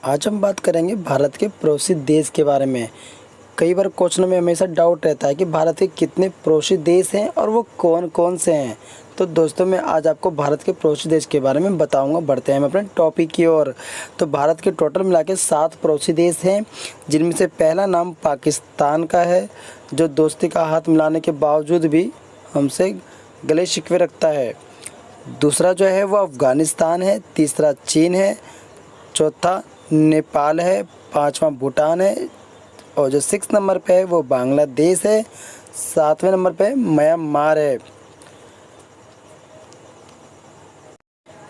आज हम बात करेंगे भारत के पड़ोसी देश के बारे में। कई बार क्वेश्चन में हमेशा डाउट रहता है कि भारत के कितने पड़ोसी देश हैं और वो कौन कौन से हैं। तो दोस्तों मैं आज आपको भारत के पड़ोसी देश के बारे में बताऊंगा। बढ़ते हैं हम अपने टॉपिक की ओर। तो भारत के टोटल मिला के 7 पड़ोसी देश हैं, जिनमें से पहला नाम पाकिस्तान का है, जो दोस्ती का हाथ मिलाने के बावजूद भी हमसे गले शिकवे रखता है। दूसरा जो है वो अफ़गानिस्तान है, तीसरा चीन है, चौथा नेपाल है, पाँचवा भूटान है और जो 6 नंबर पे है वो बांग्लादेश है, 7वें नंबर पे म्यांमार है।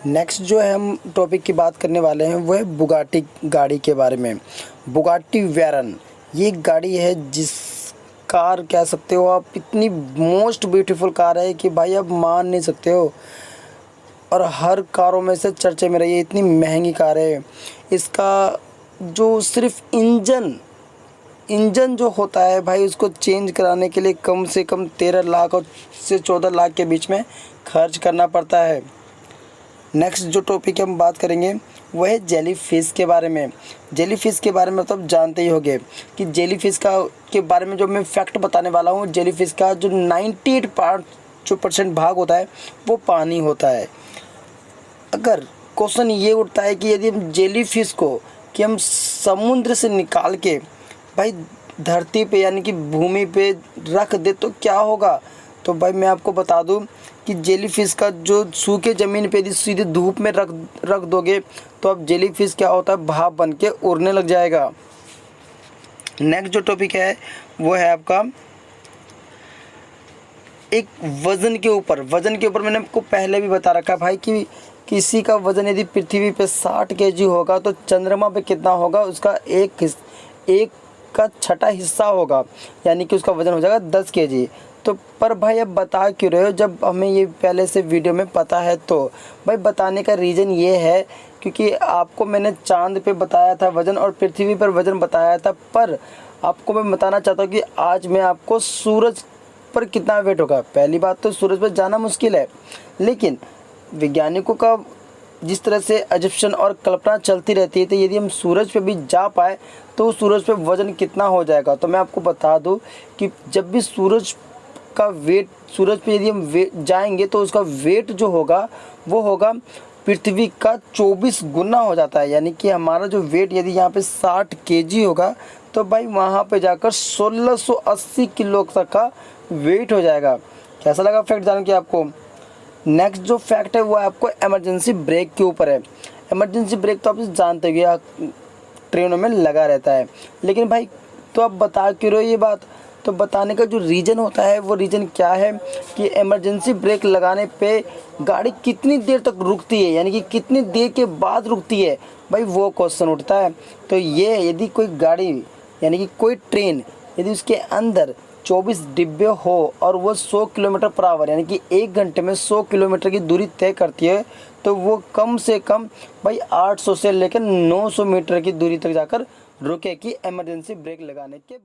नेक्स्ट जो है हम टॉपिक की बात करने वाले हैं वो है बुगाटी गाड़ी के बारे में। बुगाटी वेरन ये एक गाड़ी है, जिस कार कह सकते हो आप, इतनी मोस्ट ब्यूटीफुल कार है कि भाई आप मान नहीं सकते हो, और हर कारों में से चर्चे में रही है। इतनी महंगी कार है। इसका जो सिर्फ इंजन जो होता है भाई, उसको चेंज कराने के लिए कम से कम 13 लाख और से 14 लाख के बीच में खर्च करना पड़ता है। नेक्स्ट जो टॉपिक हम बात करेंगे वह है जेली फ़िश के बारे में। जेली फ़िश के बारे में तो आप जानते ही होंगे कि जेली फ़िश के बारे में जो मैं फैक्ट बताने वाला हूँ, जेली फ़िश का जो 98% भाग होता है वो पानी होता है। अगर क्वेश्चन ये उठता है कि यदि हम जेली फ़िश को कि हम समुद्र से निकाल के भाई धरती पे यानी कि भूमि पे रख दे तो क्या होगा, तो भाई मैं आपको बता दूं कि जेली फ़िश का जो सूखे ज़मीन पे यदि सीधे धूप में रख दोगे तो अब जेली फ़िश क्या होता है, भाप बन के उड़ने लग जाएगा। नेक्स्ट जो टॉपिक है वो है आपका एक वज़न के ऊपर मैंने आपको पहले भी बता रखा भाई कि किसी का वज़न यदि पृथ्वी पे 60 केजी होगा तो चंद्रमा पे कितना होगा, उसका एक का छठा हिस्सा होगा, यानी कि उसका वज़न हो जाएगा 10 केजी। तो पर भाई अब बता क्यों रहे हो जब हमें ये पहले से वीडियो में पता है। तो भाई बताने का रीज़न ये है क्योंकि आपको मैंने चांद पे बताया था वज़न और पृथ्वी पर वज़न बताया था, पर आपको मैं बताना चाहता हूँ कि आज मैं आपको सूरज पर कितना वेट होगा। पहली बात तो सूरज पर जाना मुश्किल है, लेकिन वैज्ञानिकों का जिस तरह से अजम्पशन और कल्पना चलती रहती है, तो यदि हम सूरज पे भी जा पाए तो सूरज पे वज़न कितना हो जाएगा। तो मैं आपको बता दूं कि जब भी सूरज पे यदि हम जाएंगे तो उसका वेट जो होगा वो होगा पृथ्वी का 24 गुना हो जाता है। यानी कि हमारा जो वेट यदि यहाँ पे 60 केजी होगा तो भाई वहाँ पे जाकर 1680 किलो तक का वेट हो जाएगा। कैसा लगा फैक्ट जान के आपको। नेक्स्ट जो फैक्ट है वो आपको इमरजेंसी ब्रेक के ऊपर है। इमरजेंसी ब्रेक तो आप जानते हो ट्रेनों में लगा रहता है, लेकिन भाई तो आप बता क्यों रहे हो ये बात। तो बताने का जो रीज़न होता है वो रीज़न क्या है कि इमरजेंसी ब्रेक लगाने पे गाड़ी कितनी देर तक रुकती है, यानी कि कितनी देर के बाद रुकती है भाई, वो क्वेश्चन उठता है। तो ये यदि कोई गाड़ी यानी कि कोई ट्रेन यदि उसके अंदर 24 डिब्बे हो और वो 100 किलोमीटर पर आवर यानी कि 1 घंटे में 100 किलोमीटर की दूरी तय करती है, तो वो कम से कम भाई 800 से लेकर 900 मीटर की दूरी तक जाकर रुकेगी इमरजेंसी ब्रेक लगाने के